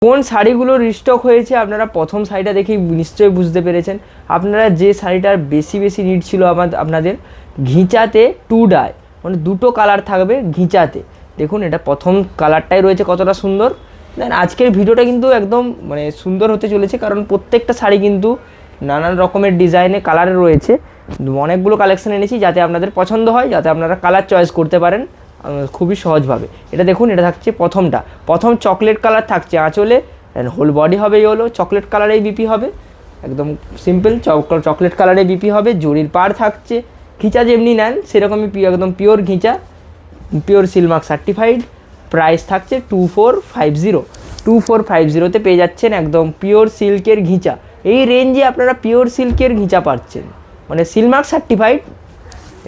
কোন শাড়িগুলো রিস্টক হয়েছে আপনারা প্রথম শাড়িটা দেখেই নিশ্চয়ই বুঝতে পেরেছেন। আপনারা যে শাড়িটার বেশি নিড ছিল আপনাদের ঘিচাতে টু ডাই, মানে দুটো কালার থাকবে ঘিচাতে। দেখুন এটা প্রথম কালারটাই রয়েছে কতটা সুন্দর। দেন আজকের ভিডিওটা কিন্তু একদম মানে সুন্দর হতে চলেছে, কারণ প্রত্যেকটা শাড়ি কিন্তু নানান রকমের ডিজাইনে কালারে রয়েছে। অনেকগুলো কালেকশন এনেছি যাতে আপনাদের পছন্দ হয়, যাতে আপনারা কালার চয়েস করতে পারেন খুবই সহজভাবে। এটা দেখুন, এটা থাকছে প্রথম চকলেট কালার থাকছে আঁচলে, অ্যান্ড হোল বডি হবে ইয়েলো চকলেট কালারেই বিপি হবে, একদম সিম্পল চকলেট কালারে বিপি হবে। জরির পাড় থাকছে, ঘিচা যেমনি নেন সেরকমই একদম পিওর ঘিচা, পিওর সিলমার্ক সার্টিফাইড। প্রাইস থাকছে 2450 পেয়ে যাচ্ছেন একদম পিওর সিল্কের ঘিচা। এই রেঞ্জে আপনারা পিওর সিল্কের ঘিচা পাচ্ছেন, মানে সিলমার্ক সার্টিফাইড।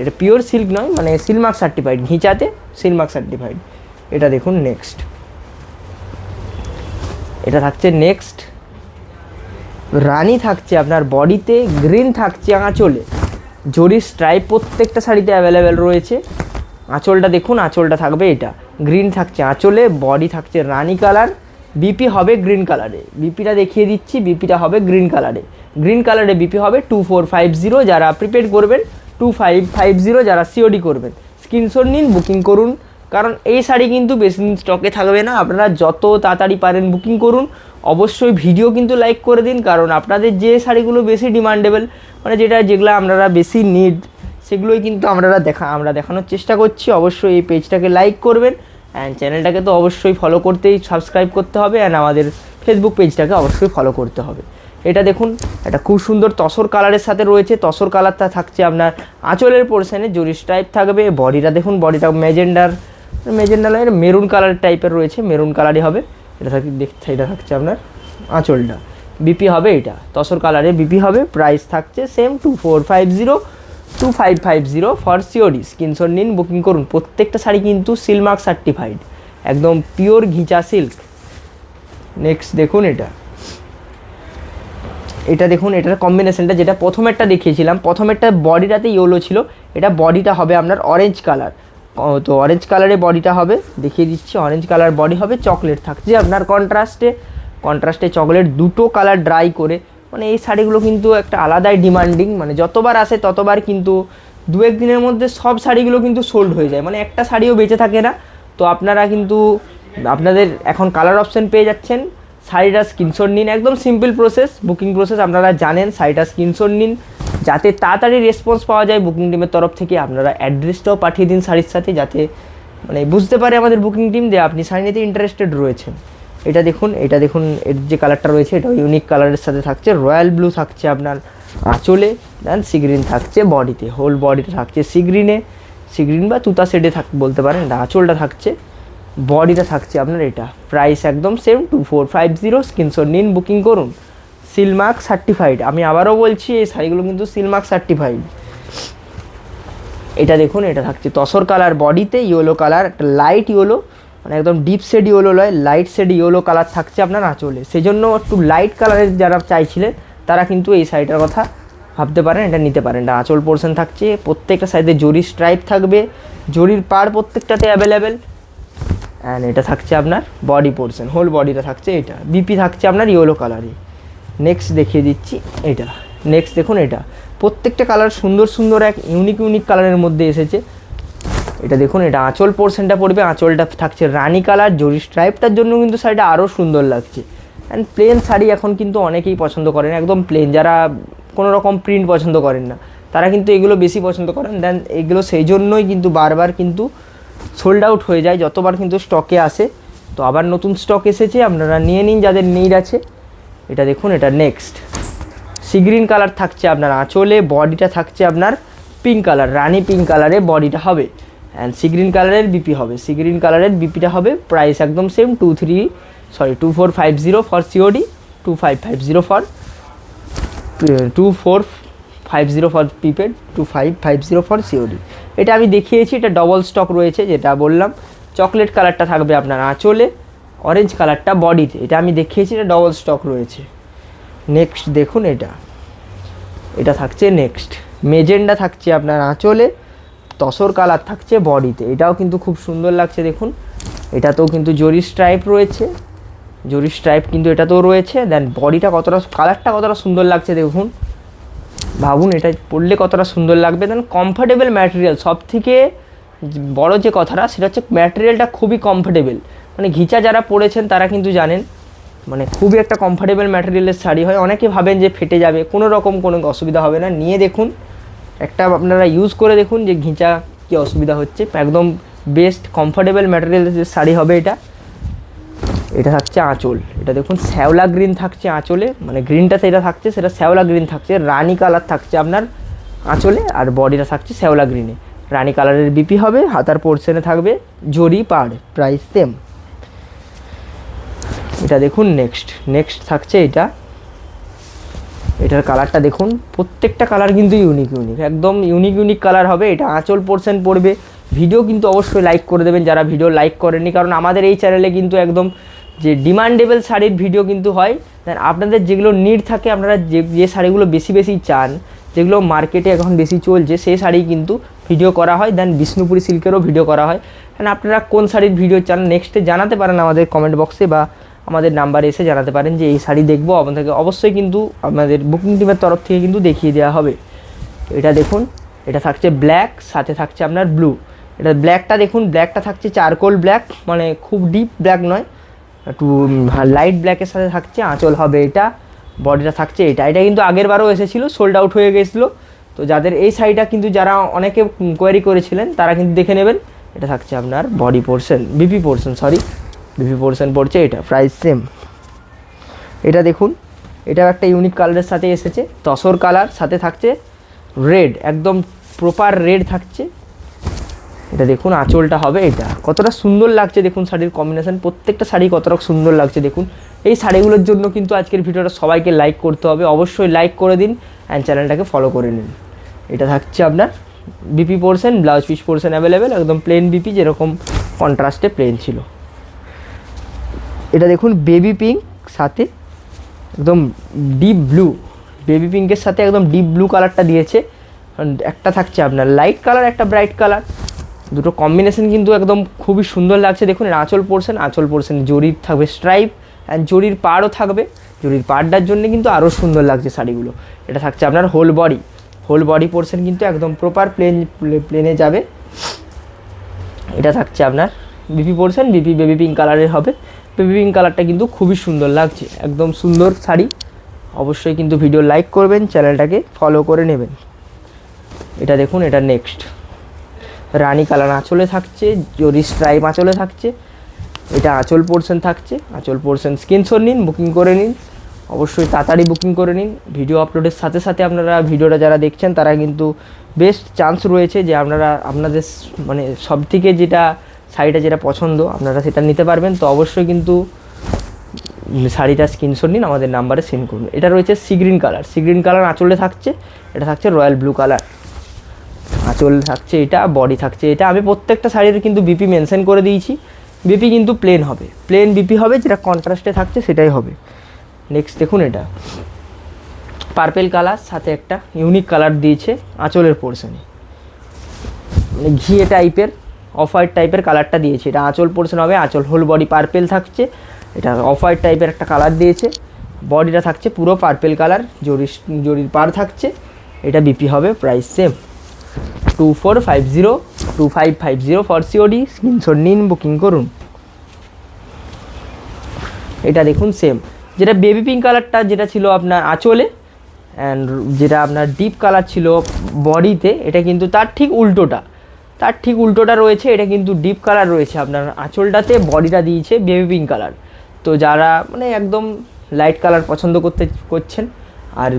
এটা পিওর সিল্ক নয়, মানে সিলমার্ক সার্টিফাইড, ঘিচাতে সিলমার্ক সার্টিফাইড। এটা দেখুন নেক্সট, এটা থাকছে নেক্সট রানী থাকছে আপনার বডিতে, গ্রিন থাকছে আঁচলে, জরির স্ট্রাইপ প্রত্যেকটা শাড়িতে অ্যাভেলেবেল রয়েছে। আঁচলটা দেখুন, আঁচলটা থাকবে এটা গ্রিন থাকছে আঁচলে, বডি থাকছে রানী কালার, বিপি হবে গ্রিন কালারে। বিপিটা দেখিয়ে দিচ্ছি, বিপিটা হবে গ্রিন কালারে বিপি হবে 2450 যারা প্রিপেড করবেন, 2550 যারা সিওডি করবেন। স্ক্রিনশট নিন, বুকিং করুন, কারণ এই শাড়ি কিন্তু বেশি দিন স্টকে থাকবে না। আপনারা যত তাড়াতাড়ি পারেন বুকিং করুন। অবশ্যই ভিডিও কিন্তু লাইক করে দিন, কারণ আপনাদের যে শাড়িগুলো বেশি ডিমান্ডেবল, মানে যেগুলো আপনারা বেশি নিড, সেগুলোই কিন্তু আমরা দেখানোর চেষ্টা করছি। অবশ্যই এই পেজটাকে লাইক করবেন, অ্যান্ড চ্যানেলটাকে তো অবশ্যই ফলো করতেই সাবস্ক্রাইব করতে হবে, অ্যান্ড আমাদের ফেসবুক পেজটাকে অবশ্যই ফলো করতে হবে। এটা দেখুন, এটা খুব সুন্দর তসর কালারের সাথে রয়েছে। তসর কালারটা থাকছে আপনার আঁচলের পোর্শনে, জরি স্ট্রাইপ থাকবে। বডিটা দেখুন, বডিটা মেজেন্ডা মেরুন কালার টাইপের রয়েছে, মেরুন কালারই হবে। এটা থাকছে আপনার আঁচলটা, বিপি হবে এটা তসর কালারে বিপি হবে। প্রাইস থাকছে সেম 2550 ফর সিওডি। স্ক্রিনশট নিন, বুকিং করুন। প্রত্যেকটা শাড়ি কিন্তু সিলমার্ক সার্টিফাইড, একদম পিওর ঘিচা সিল্ক। নেক্সট দেখুন, এটা দেখুন, এটার কম্বিনেশনটা যেটা প্রথমেরটা দেখিয়েছিলাম, প্রথমেরটা বডিটাতে ইয়েলো ছিল, এটা বডিটা হবে আপনার অরেঞ্জ কালার। তো অরেঞ্জ কালারে বডিটা হবে, দেখিয়ে দিচ্ছি। অরেঞ্জ কালার বডি হবে, চকলেট থাকছে আপনার কন্ট্রাস্টে চকলেট, দুটো কালার ড্রাই করে। মানে এই শাড়িগুলো কিন্তু একটা আলাদাই ডিমান্ডিং, মানে যতবার আসে ততবার কিন্তু দু এক দিনের মধ্যে সব শাড়িগুলো কিন্তু সোল্ড হয়ে যায়, মানে একটা শাড়িও বেঁচে থাকে না। তো আপনারা কিন্তু আপনাদের এখন কালার অপশান পেয়ে যাচ্ছেন। শাড়িটা স্ক্রিনশট নিন, একদম সিম্পল প্রসেস, বুকিং প্রসেস আপনারা জানেন। শাড়িটা স্ক্রিনশট নিন, যাতে তাড়াতাড়ি রেসপন্স পাওয়া যায় বুকিং টিমের তরফ থেকে। আপনারা অ্যাড্রেসটাও পাঠিয়ে দিন শাড়ির সাথে, যাতে মানে বুঝতে পারে আমাদের বুকিং টিম যে আপনি শাড়ি নিতে ইন্টারেস্টেড রয়েছেন। এটা দেখুন, এর যে কালারটা রয়েছে এটা ইউনিক কালারের সাথে থাকছে। রয়্যাল ব্লু থাকছে আপনার আঁচলে, দেন সি গ্রিন থাকছে বডিতে, হোল বডিটা থাকছে সি গ্রিন বা তুতা শেডে বলতে পারেন। এটা আঁচলটা থাকছে, বডিটা থাকছে আপনার এটা। প্রাইস একদম সেম 2450। স্ক্রিনশট নিন, বুকিং করুন। সিলমার্ক সার্টিফাইড, আমি আবারও বলছি এই শাড়িগুলো কিন্তু সিলমার্ক সার্টিফাইড। এটা দেখুন, এটা থাকছে তসর কালার বডিতে, ইয়েলো কালার, একটা লাইট ইয়েলো, মানে একদম ডিপ শেড ইয়েলো নয়, লাইট শেড ইয়েলো কালার থাকছে আপনার আঁচলে। সেই জন্য একটু লাইট কালারের যারা চাইছিলেন তারা কিন্তু এই শাড়িটার কথা ভাবতে পারেন, এটা নিতে পারেন। এটা আঁচল পোর্শন থাকছে, প্রত্যেকটা সাইডে জরি স্ট্রাইপ থাকবে, জরির পাড় প্রত্যেকটাতে অ্যাভেলেবেল। অ্যান্ড এটা থাকছে আপনার বডি পোর্শন, হোল বডিটা থাকছে এটা, বিপি থাকছে আপনার ইয়েলো কালারে। নেক্সট দেখিয়ে দিচ্ছি এটা। নেক্সট দেখুন, এটা প্রত্যেকটা কালার সুন্দর এক ইউনিক কালারের মধ্যে এসেছে। এটা দেখুন, এটা আঁচল পোর্শনটা পড়বে, আঁচলটা থাকছে রানি কালার, জরি স্ট্রাইপটার জন্য কিন্তু শাড়িটা আরও সুন্দর লাগছে। অ্যান্ড প্লেন শাড়ি এখন কিন্তু অনেকেই পছন্দ করেন, একদম প্লেন, যারা কোনো রকম প্রিন্ট পছন্দ করেন না তারা কিন্তু এগুলো বেশি পছন্দ করেন। দেন এগুলো সেই জন্যই কিন্তু বারবার কিন্তু সোল্ড আউট হয়ে যায় যতবার কিন্তু স্টকে আসে। তো আবার নতুন স্টক এসেছে, আপনারা নিয়ে নিন যাদের নিড আছে। এটা দেখুন, এটা নেক্সট সি গ্রিন কালার থাকছে আপনার আঁচলে, বডিটা থাকছে আপনার পিঙ্ক কালার, রানি পিঙ্ক কালারে বডিটা হবে, অ্যান্ড সি গ্রিন কালারের বিপি হবে, সি গ্রিন কালারের বিপিটা হবে। প্রাইস একদম same 2450 for COD, 2550 for 2450 for prepaid, 2550 for COD. এটা আমি দেখিয়েছি, এটা ডবল স্টক রয়েছে, যেটা বললাম। চকলেট কালারটা থাকবে আপনার আঁচলে, অরেঞ্জ কালারটা বডিতে, এটা আমি দেখিয়েছি, এটা ডবল স্টক রয়েছে। নেক্সট দেখুন, এটা থাকছে নেক্সট মেজেন্ডা থাকছে আপনার আঁচলে, তসর কালার থাকছে বডিতে, এটাও কিন্তু খুব সুন্দর লাগছে। দেখুন, এটাতেও কিন্তু জরি স্ট্রাইপ রয়েছে, জরি স্ট্রাইপ কিন্তু এটাতেও রয়েছে। দেন বডিটা কতটা, কালারটা কতটা সুন্দর লাগছে দেখুন, ভাবুন এটা পরলে কতটা সুন্দর লাগবে। দেন কমফোর্টেবল ম্যাটেরিয়াল, সব থেকে বড় যে কথাটা সেটা হচ্ছে ম্যাটেরিয়ালটা খুবই কমফোর্টেবল। মানে ঘিচা যারা পরেছেন তারা কিন্তু জানেন মানে খুবই একটা কমফোর্টেবল ম্যাটেরিয়ালের শাড়ি হয়। অনেকে ভাবেন যে ফেটে যাবে, কোনো রকম কোনো অসুবিধা হবে না। নিয়ে দেখুন একটা, আপনারা ইউজ করে দেখুন যে ঘিচা কী অসুবিধা হচ্ছে। একদম বেস্ট কমফোর্টেবল ম্যাটেরিয়ালের শাড়ি হবে এটা। এটা থাকছে আঁচল, এটা দেখুন শ্যাওলা গ্রিন থাকছে আঁচলে, মানে গ্রিনটা সেটা থাকছে সেটা শ্যাওলা গ্রিন থাকছে, রানি কালার থাকছে আপনার আঁচলে, আর বডিটা থাকছে শ্যাওলা গ্রিনে। রানি কালারের বিপি হবে, হাতার পোর্শনে থাকবে জরি পাড়, প্রাইস সেম। এটা দেখুন নেক্সট থাকছে এটা, এটার কালারটা দেখুন, প্রত্যেকটা কালার কিন্তু ইউনিক একদম ইউনিক কালার হবে। এটা আঁচল পোর্শন পড়বে। ভিডিও কিন্তু অবশ্যই লাইক করে দেবেন যারা ভিডিও লাইক করেননি, কারণ আমাদের এই চ্যানেলে কিন্তু একদম যে ডিমান্ডেবল শাড়ির ভিডিও কিন্তু হয়। দেন আপনাদের যেগুলো নিড থাকে, আপনারা যে শাড়িগুলো বেশি চান, যেগুলো মার্কেটে এখন বেশি চলছে, সেই শাড়ি কিন্তু ভিডিও করা হয়। দেন বিষ্ণুপুরি সিল্কেরও ভিডিও করা হয়। দেন আপনারা কোন শাড়ির ভিডিও চান নেক্সটে জানাতে পারেন আমাদের কমেন্ট বক্সে, বা আমাদের নাম্বারে এসে জানাতে পারেন যে এই শাড়ি দেখবো আপনাদেরকে, অবশ্যই কিন্তু আমাদের বুকিং টিমের তরফ থেকে কিন্তু দেখিয়ে দেওয়া হবে। এটা দেখুন, এটা থাকছে ব্ল্যাক, সাথে থাকছে আপনার ব্লু। এটা ব্ল্যাকটা দেখুন, ব্ল্যাকটা থাকছে চারকোল ব্ল্যাক, মানে খুব ডিপ ব্ল্যাক নয়, একটু লাইট ব্ল্যাকের সাথে থাকছে। আঁচল হবে এটা, বডিটা থাকছে এটা কিন্তু আগের বারও এসেছিলো, সোল্ড আউট হয়ে গেছিলো। তো যাদের এই শাড়িটা কিন্তু যারা অনেকে কোয়ারি করেছিলেন তারা কিন্তু দেখে নেবেন। এটা থাকছে আপনার বডি পোর্শন, বিপি পোর্শন পড়ছে এটা, প্রাইস সেম। এটা দেখুন, এটাও একটা ইউনিক কালারের সাথে এসেছে, তসর কালার, সাথে থাকছে রেড, একদম প্রপার রেড থাকছে। এটা দেখুন আঁচলটা হবে এটা, কতটা সুন্দর লাগছে দেখুন শাড়ির কম্বিনেশন, প্রত্যেকটা শাড়ি কতটা সুন্দর লাগছে দেখুন। এই শাড়িগুলোর জন্য কিন্তু আজকের ভিডিওটা সবাইকে লাইক করতে হবে, অবশ্যই লাইক করে দিন অ্যান্ড চ্যানেলটাকে ফলো করে নিন। এটা থাকছে আপনার BP portion, blouse piece portion available, একদম প্লেন বিপি, যেরকম কন্ট্রাস্টে প্লেন ছিল। এটা দেখুন বেবি পিঙ্ক, সাথে একদম ডিপ ব্লু, বেবি পিঙ্কের সাথে একদম ডিপ ব্লু কালারটা দিয়েছে। একটা থাকছে আপনার লাইট কালার, একটা ব্রাইট কালার, দুটো কম্বিনেশন কিন্তু একদম খুবই সুন্দর লাগছে দেখুন। আঁচল পোর্শন জরির থাকবে স্ট্রাইপ, অ্যান্ড জরির পাড়ও থাকবে। জরির পাড়টার জন্য কিন্তু আরও সুন্দর লাগছে শাড়িগুলো। এটা থাকছে আপনার হোল বডি পোর্শন কিন্তু একদম প্রপার প্লেনে যাবে। এটা থাকছে আপনার বিপি পোর্শন, বেবি পিঙ্ক কালারের হবে। বেবি পিঙ্ক কালারটা কিন্তু খুবই সুন্দর লাগছে, একদম সুন্দর শাড়ি। অবশ্যই কিন্তু ভিডিও লাইক করবেন, চ্যানেলটাকে ফলো করে নেবেন। এটা দেখুন, এটা নেক্সট রানি কালার আঁচলে থাকছে, জরি স্ট্রাইপ আঁচলে থাকছে। এটা আঁচল পোর্শন থাকছে, আঁচল পোর্শন স্ক্রিনশট নিন, বুকিং করে নিন, অবশ্যই তাড়াতাড়ি বুকিং করে নিন। ভিডিও আপলোডের সাথে সাথে আপনারা ভিডিওটা যারা দেখছেন তারা কিন্তু বেস্ট চান্স রয়েছে যে আপনাদের মানে সব থেকে যেটা শাড়িটা যেটা পছন্দ আপনারা সেটা নিতে পারবেন। তো অবশ্যই কিন্তু শাড়িটা স্ক্রিনশট নিন, আমাদের নাম্বারে সেন্ড করুন। এটা রয়েছে সি গ্রিন কালার আঁচলে থাকছে। এটা থাকছে রয়্যাল ব্লু কালার, আঁচল থাকছে এটা, বডি থাকছে এটা। আমি প্রত্যেকটা শাড়ির কিন্তু বিপি মেনশন করে দিয়েছি। বিপি কিন্তু প্লেন বিপি হবে, যেটা কন্ট্রাস্টে থাকছে সেটাই হবে। নেক্সট দেখুন, এটা পার্পেল কালার, সাথে একটা ইউনিক কালার দিয়েছে আঁচলের পোর্শনে, মানে ঘিয়ে টাইপের, অফ হোয়াইট টাইপের কালারটা দিয়েছে। এটা আঁচল পোর্শন হবে, আঁচল হোল বডি পার্পেল থাকছে। এটা অফ হোয়াইট টাইপের একটা কালার দিয়েছে, বডিটা থাকছে পুরো পার্পেল কালার, জরির পাড় থাকছে। এটা বিপি হবে, price same 2450 for COD. Screenshot নিন, বুকিং করুন। এটা দেখুন সেম, যেটা বেবি পিঙ্ক কালারটা যেটা ছিল আপনার আঁচলে, অ্যান্ড যেটা আপনার ডিপ কালার ছিল বডিতে, এটা কিন্তু তার ঠিক উল্টোটা রয়েছে। এটা কিন্তু ডিপ কালার রয়েছে আপনার আঁচলটাতে, বডিটা দিয়েছে বেবি পিঙ্ক কালার। তো যারা মানে একদম লাইট কালার পছন্দ করছেন আর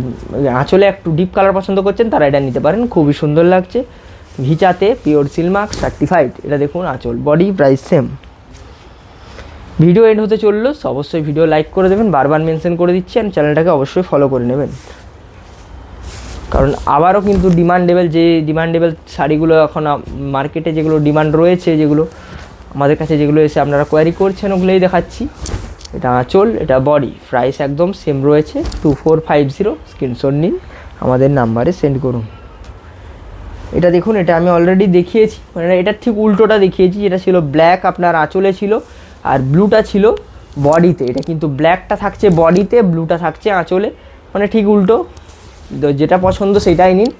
আঁচলে একটু ডিপ কালার পছন্দ করছেন, তারা এটা নিতে পারেন, খুবই সুন্দর লাগছে। ঘিচাতে পিওর সিলমার্ক সার্টিফাইড। এটা দেখুন আঁচল, body, price same. Video end হতে চললো, অবশ্যই ভিডিও লাইক করে দেবেন, বারবার মেনশন করে দিচ্ছি, আর চ্যানেলটাকে অবশ্যই ফলো করে নেবেন, কারণ আবারও কিন্তু ডিমান্ডেবল শাড়িগুলো এখন মার্কেটে যেগুলো ডিমান্ড রয়েছে, যেগুলো আমাদের কাছে যেগুলো এসে আপনারা কোয়ারি করছেন, ওগুলোই দেখাচ্ছি। এটা আঁচল, এটা বডি, প্রাইস একদম সেম রয়েছে 2450। স্ক্রিনশট নিন, আমাদের নাম্বারে সেন্ড করুন। এটা দেখুন, এটা আমি অলরেডি দেখিয়েছি, মানে এটা ঠিক উল্টোটা দেখিয়েছি। যেটা ছিল ব্ল্যাক আপনার আঁচলে ছিল, আর ব্লুটা ছিল বডিতে, এটা কিন্তু ব্ল্যাকটা থাকছে বডিতে, ব্লুটা থাকছে আঁচলে, মানে ঠিক উল্টো। তো যেটা পছন্দ সেটাই নিন।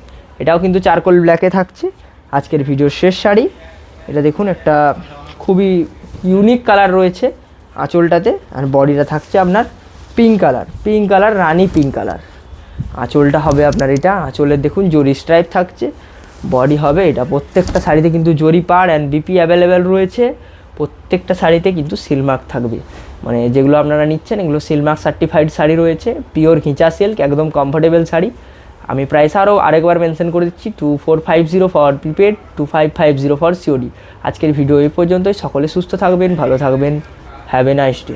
এটাও কিন্তু চারকোল ব্ল্যাকে থাকছে। আজকের ভিডিওর শেষ শাড়ি, এটা দেখুন একটা খুবই ইউনিক কালার রয়েছে আঁচলটাতে, আর বডিটা থাকছে আপনার পিঙ্ক কালার, রানি পিঙ্ক কালার। আঁচলটা হবে আপনার এটা, আঁচলের দেখুন জরি স্ট্রাইপ থাকছে, বডি হবে এটা। প্রত্যেকটা শাড়িতে কিন্তু জরি পাড় অ্যান্ড বিপি অ্যাভেলেবেল রয়েছে। প্রত্যেকটা শাড়িতে কিন্তু সিলমার্ক থাকবে, মানে যেগুলো আপনারা নিচ্ছেন এগুলো সিলমার্ক সার্টিফাইড শাড়ি রয়েছে, পিওর ঘিচা সিল্ক, একদম কমফোর্টেবল শাড়ি। আমি প্রাইস আরেকবার মেনশন করে দিচ্ছি, 2450 ফর প্রিপেড, 2550 ফর সিওডি। আজকের ভিডিও এই পর্যন্তই। সকলে সুস্থ থাকবেন, ভালো থাকবেন। Have a nice day.